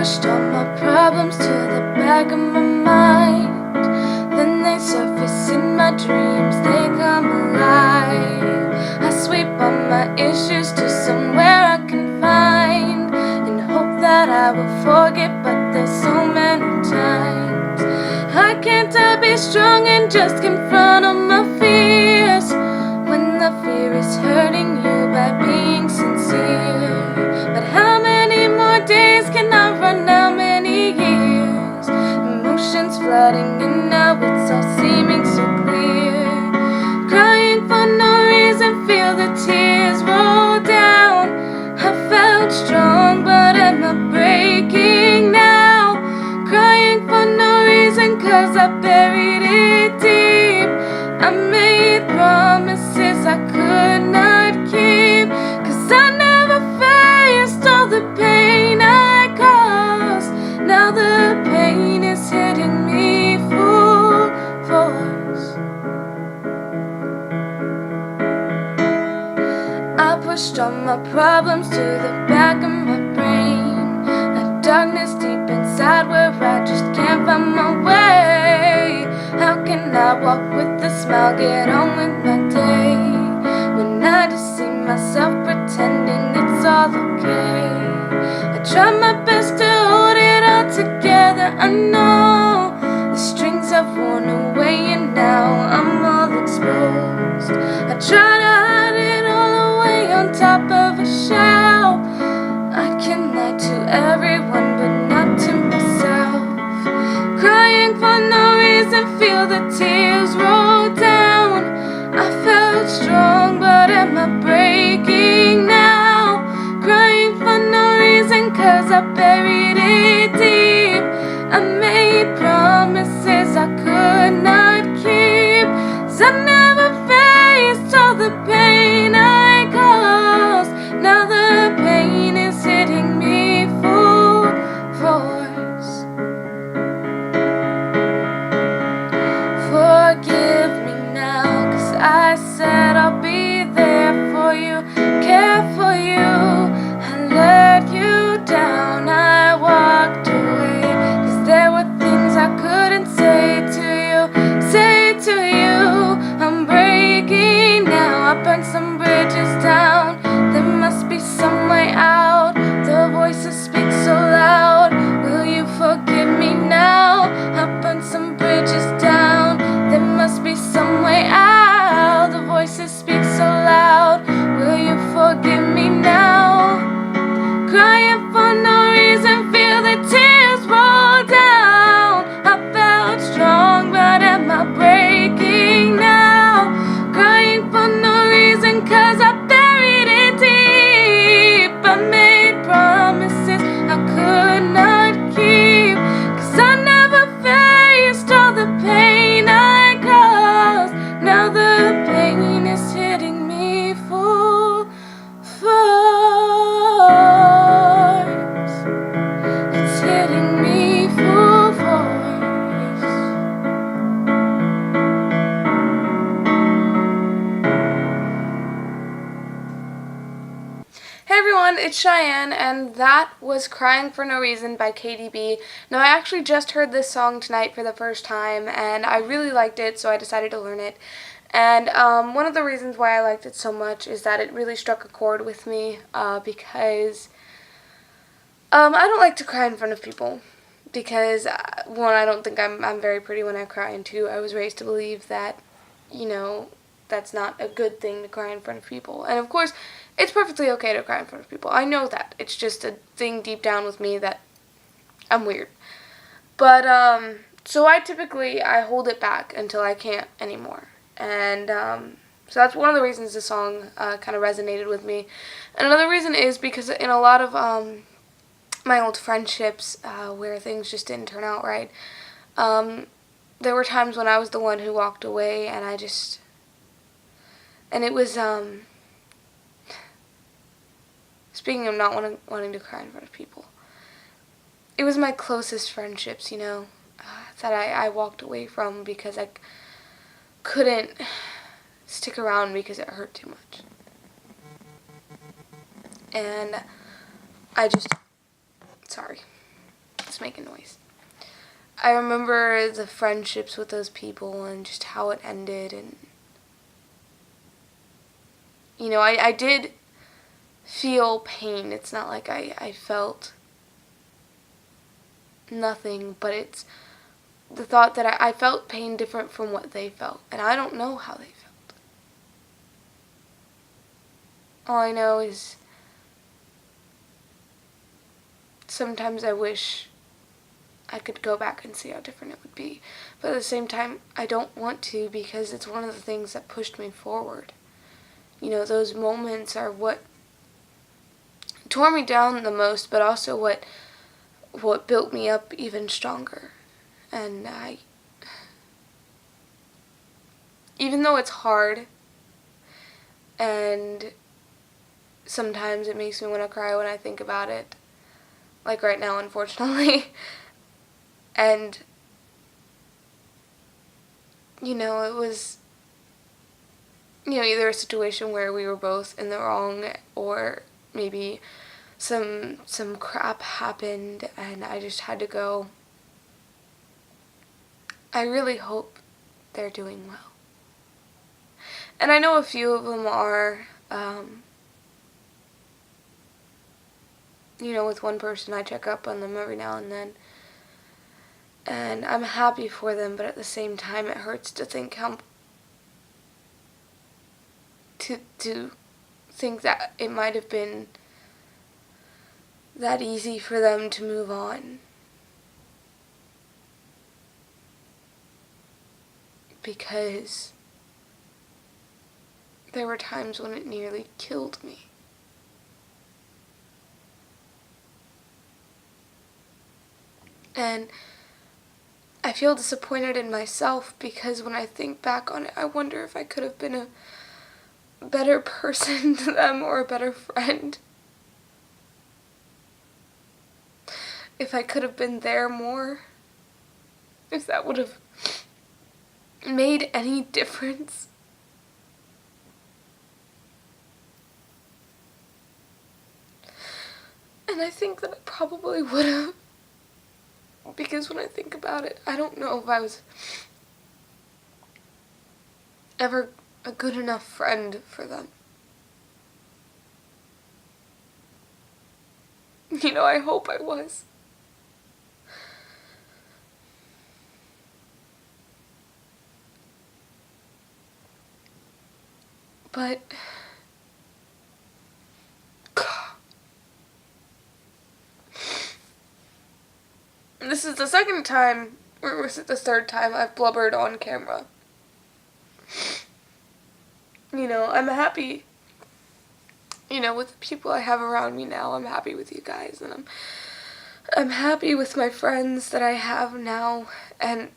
pushed all my problems to the back of my mind. Then they surface in my dreams, they come alive. I sweep all my issues to somewhere I can find, and hope that I will forget, but there's so many times I can't be strong and just confront all my fears, when the fear is hurting you by being sincere. But how many more days can I run? How many years? Emotions flooding and now it's all seeming so clear. Crying for no reason, feel the tears roll down. I felt strong, but am I breaking now? Crying for no reason, 'cause I buried it deep. I made promises I could not keep, 'cause I never faced all the pain I caused. Now the pain is hitting me full force. I pushed all my problems to the back of my brain, a darkness deep inside where I just can't find my way. How can I walk with a smile, get on with my day, when I just see myself pretending it's all okay? I try my best to hold it all together. I know the strings have worn away and now I'm all exposed. I try to hide it all away on top of a shelf. I can lie to everyone but not to myself. Crying for no reason, feel the tears roll down. I felt strong, but am I breaking now? Crying for no reason, 'cause I buried it deep. I made promises I could not keep, 'cause I never faced all the pain I caused. Now the pain is hitting me full force. Forgive me now, 'cause I said I'll be there for you, care for you. I let you down, I walked away, 'cause there were things I couldn't say to you, say to you. I'm breaking now, I burned some bridges down. There must be some way out, the voices speak so loud. Will you forgive me now? I burned some bridges down. There must be some way out, the voices speak so loud. Will you forgive me now? Crying for no reason, feel the tears roll down. I felt strong, but am I breaking now? Crying for no reason, 'cause I buried it deep. I made promises I could not keep, 'cause I never faced all the pain I caused. Now the pain is hitting me full force. It's hitting me full force. Hey everyone, it's Cheyenne, and that was Crying for No Reason by Katy B. Now, I actually just heard this song tonight for the first time, and I really liked it, so I decided to learn it. And one of the reasons why I liked it so much is that it really struck a chord with me, because I don't like to cry in front of people, because, one, I don't think I'm very pretty when I cry, and two, I was raised to believe that, you know, that's not a good thing to cry in front of people. And of course, it's perfectly okay to cry in front of people. I know that. It's just a thing deep down with me that I'm weird. But, so I hold it back until I can't anymore. And, so that's one of the reasons the song kind of resonated with me. And another reason is because in a lot of my old friendships where things just didn't turn out right, there were times when I was the one who walked away, and and it was, speaking of not wanting to cry in front of people, it was my closest friendships, you know, that I walked away from because I couldn't stick around because it hurt too much. And I just, sorry. making noise. I remember the friendships with those people and just how it ended, and you know, I did feel pain. It's not like I felt nothing, but it's the thought that I felt pain different from what they felt, and I don't know how they felt. All I know is sometimes I wish I could go back and see how different it would be, but at the same time I don't want to, because it's one of the things that pushed me forward. You know, those moments are what tore me down the most, but also what built me up even stronger. And even though it's hard, and sometimes it makes me want to cry when I think about it, like right now, unfortunately, and, you know, it was, you know, either a situation where we were both in the wrong, or maybe some crap happened and I just had to go. I really hope they're doing well. And I know a few of them are. You know, with one person I check up on them every now and then. And I'm happy for them, but at the same time it hurts to think how to think that it might have been that easy for them to move on. Because there were times when it nearly killed me. And I feel disappointed in myself, because when I think back on it, I wonder if I could have been a better person to them, or a better friend. If I could have been there more. If that would have made any difference. And I think that I probably would have. Because when I think about it, I don't know if I was ever a good enough friend for them. You know, I hope I was. But this is the second time, or was it the third time, I've blubbered on camera. You know, I'm happy, you know, with the people I have around me now. I'm happy with you guys, and I'm happy with my friends that I have now, and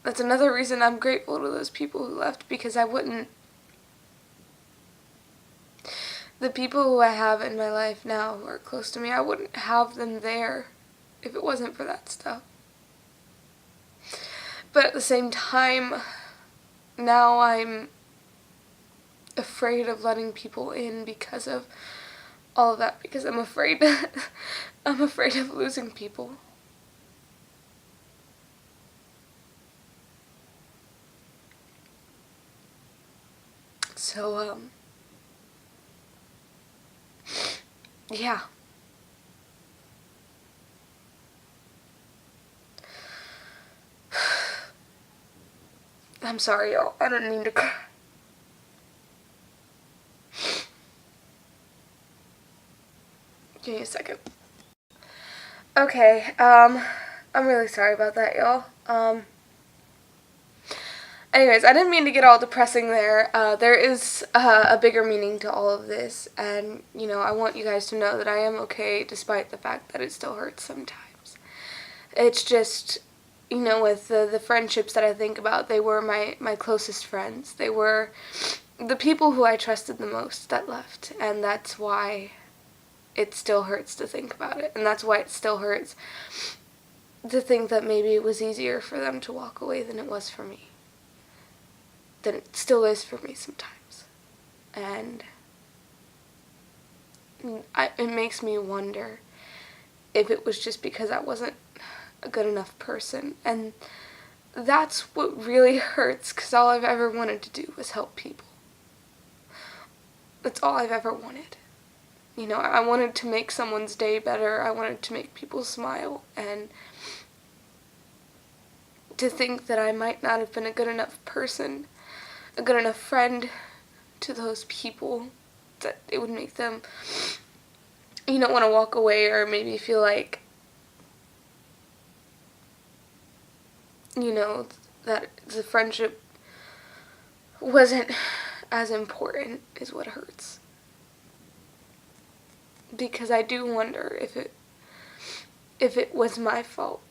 that's another reason I'm grateful to those people who left, because I wouldn't, the people who I have in my life now who are close to me, I wouldn't have them there if it wasn't for that stuff. But at the same time, now I'm afraid of letting people in because of all of that, because I'm afraid I'm afraid of losing people. So yeah. I'm sorry, y'all. I didn't mean to cry. Give me a second. Okay, I'm really sorry about that, y'all. Anyways, I didn't mean to get all depressing there. There is a bigger meaning to all of this, and, you know, I want you guys to know that I am okay despite the fact that it still hurts sometimes. It's just, you know, with the friendships that I think about, they were my closest friends. They were the people who I trusted the most that left, and that's why it still hurts to think about it, and that's why it still hurts to think that maybe it was easier for them to walk away than it was for me. Than it still is for me sometimes. And it makes me wonder if it was just because I wasn't a good enough person. And that's what really hurts, because all I've ever wanted to do was help people. That's all I've ever wanted. You know, I wanted to make someone's day better. I wanted to make people smile. And to think that I might not have been a good enough person, a good enough friend to those people, that it would make them, you know, want to walk away, or maybe feel like, you know, that the friendship wasn't as important, is what hurts. Because I do wonder if it was my fault.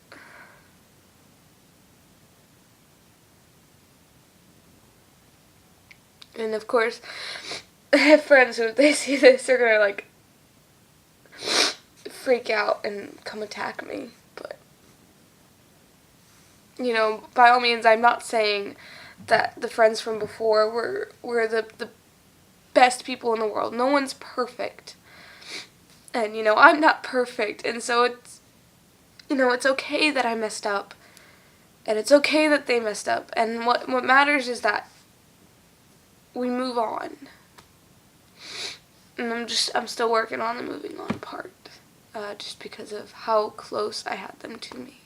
And of course, I have friends who, if they see this, they're gonna like freak out and come attack me. But, you know, by all means, I'm not saying that the friends from before were the best people in the world. No one's perfect. And, you know, I'm not perfect. And so it's, you know, it's okay that I messed up. And it's okay that they messed up. And what matters is that we move on. And I'm still working on the moving on part. Just because of how close I had them to me.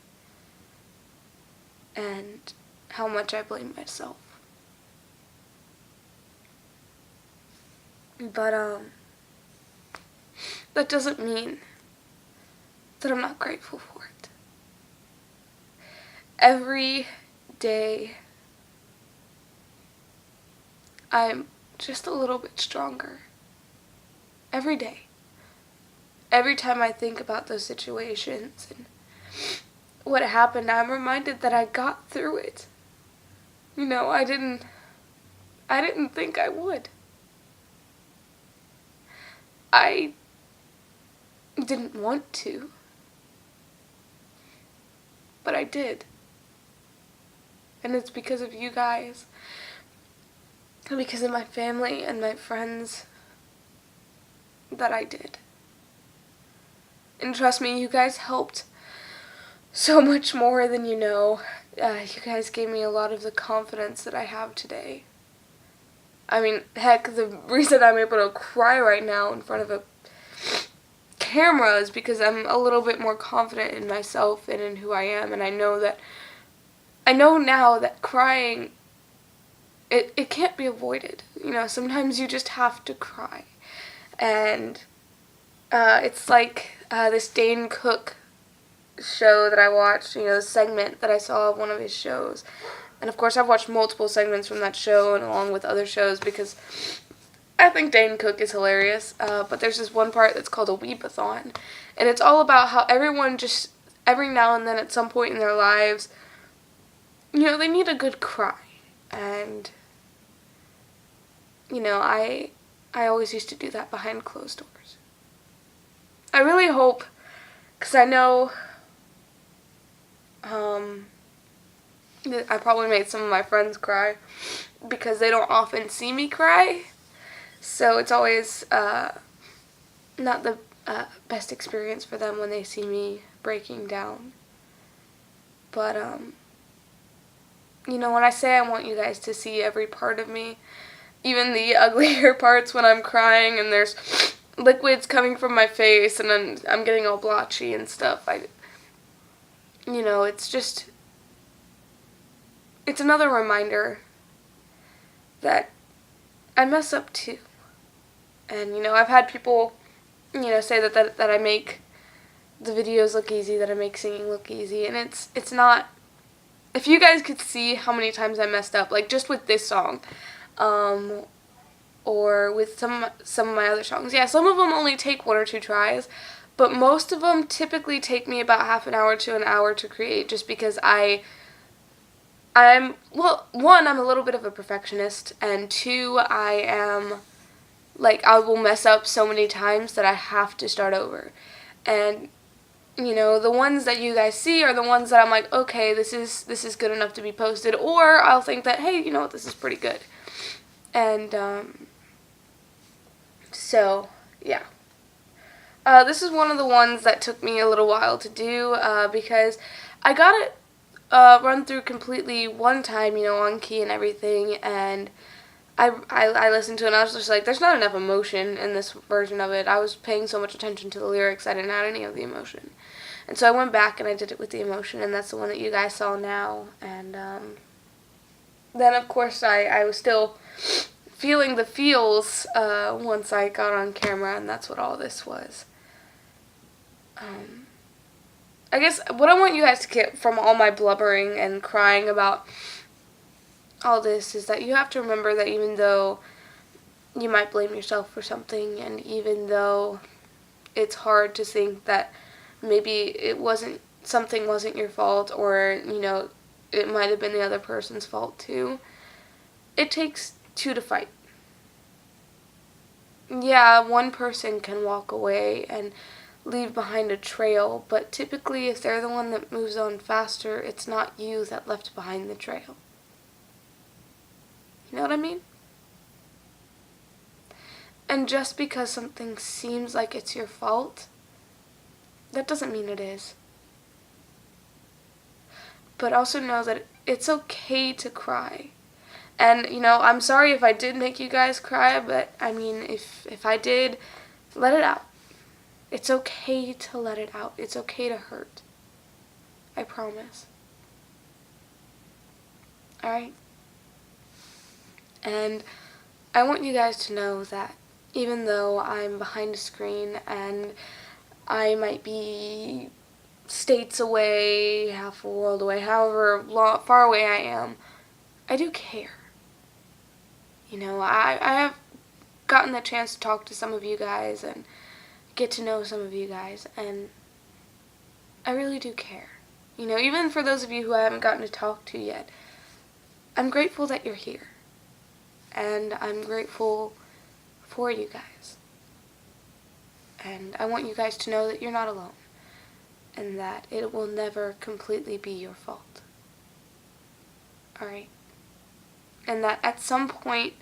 And how much I blame myself. But, that doesn't mean that I'm not grateful for it. Every day, I'm just a little bit stronger. Every day. Every time I think about those situations and what happened, I'm reminded that I got through it. You know, I didn't think I would. I didn't want to. But I did. And it's because of you guys. And because of my family and my friends that I did. And trust me, you guys helped so much more than you know. You guys gave me a lot of the confidence that I have today. I mean, heck, the reason I'm able to cry right now in front of a camera is because I'm a little bit more confident in myself and in who I am. And I know now that crying, it can't be avoided. You know, sometimes you just have to cry. And it's like this Dane Cook show that I watched, you know, the segment that I saw of one of his shows. And of course I've watched multiple segments from that show and along with other shows because I think Dane Cook is hilarious. But there's this one part that's called a Weepathon. And it's all about how everyone just, every now and then at some point in their lives, you know, they need a good cry. And, you know, I always used to do that behind closed doors. I really hope, because I know I probably made some of my friends cry because they don't often see me cry. So it's always not the best experience for them when they see me breaking down. But, you know, when I say I want you guys to see every part of me, even the uglier parts when I'm crying and there's liquids coming from my face and I'm getting all blotchy and stuff, you know, it's just, it's another reminder that I mess up too. And, you know, I've had people, you know, say that I make the videos look easy, that I make singing look easy, and it's not. If you guys could see how many times I messed up, like just with this song, or with some of my other songs. Yeah, some of them only take 1 or 2 tries, but most of them typically take me about half an hour to an hour to create, just because well, 1, I'm a little bit of a perfectionist, and 2, I will mess up so many times that I have to start over. And, you know, the ones that you guys see are the ones that I'm like, okay, this is good enough to be posted, or I'll think that, hey, you know what, this is pretty good. And, so, yeah. This is one of the ones that took me a little while to do, because I got it run through completely one time, on key and everything, and I listened to it and I was just like, there's not enough emotion in this version of it. I was paying so much attention to the lyrics, I didn't add any of the emotion. And so I went back and I did it with the emotion, and that's the one that you guys saw now. And then, of course, I was still feeling the feels once I got on camera, and that's what all this was. I guess what I want you guys to get from all my blubbering and crying about all this is that you have to remember that even though you might blame yourself for something, and even though it's hard to think that maybe something wasn't your fault, or, it might have been the other person's fault too, it takes two to fight. Yeah, one person can walk away and leave behind a trail, but typically if they're the one that moves on faster, it's not you that left behind the trail. You know what I mean? And just because something seems like it's your fault, that doesn't mean it is. But also know that it's okay to cry. And, I'm sorry if I did make you guys cry, but, if I did, let it out. It's okay to let it out. It's okay to hurt. I promise. Alright? And I want you guys to know that even though I'm behind a screen and I might be states away, half a world away, however far away I am, I do care. I have gotten the chance to talk to some of you guys and get to know some of you guys, and I really do care. Even for those of you who I haven't gotten to talk to yet, I'm grateful that you're here. And I'm grateful for you guys. And I want you guys to know that you're not alone. And that it will never completely be your fault. Alright? And that at some point,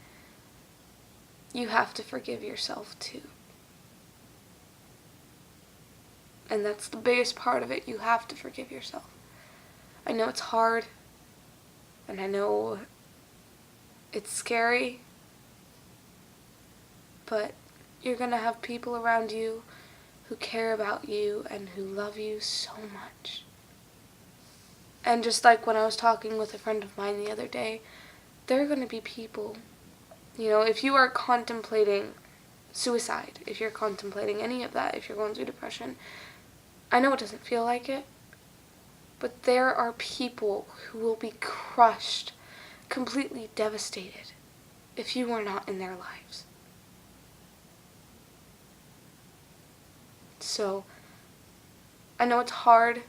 you have to forgive yourself too. And that's the biggest part of it. You have to forgive yourself. I know it's hard. And I know it's scary, but you're going to have people around you who care about you and who love you so much. And just like when I was talking with a friend of mine the other day, there are going to be people, if you are contemplating suicide, if you're contemplating any of that, if you're going through depression, I know it doesn't feel like it, but there are people who will be crushed, completely devastated, if you were not in their lives. So, I know it's hard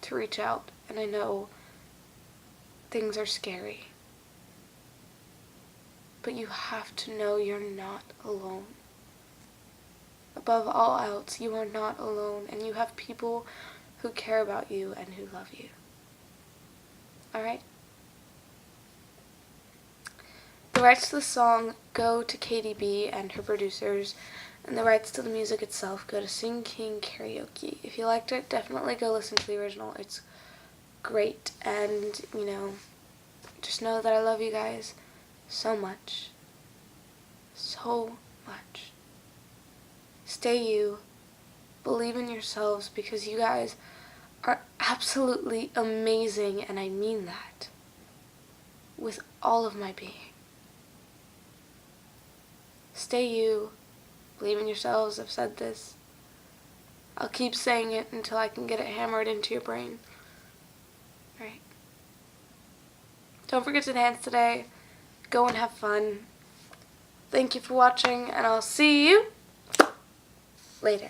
to reach out, and I know things are scary, but you have to know you're not alone. Above all else, you are not alone, and you have people who care about you and who love you. Alright? The rights to the song go to Katy B and her producers, and the rights to the music itself go to King Karaoke. If you liked it, definitely go listen to the original. It's great, and, just know that I love you guys so much. So much. Stay you. Believe in yourselves, because you guys are absolutely amazing, and I mean that with all of my being. Stay you. Believe in yourselves. I've said this. I'll keep saying it until I can get it hammered into your brain. Right? Don't forget to dance today. Go and have fun. Thank you for watching, and I'll see you later.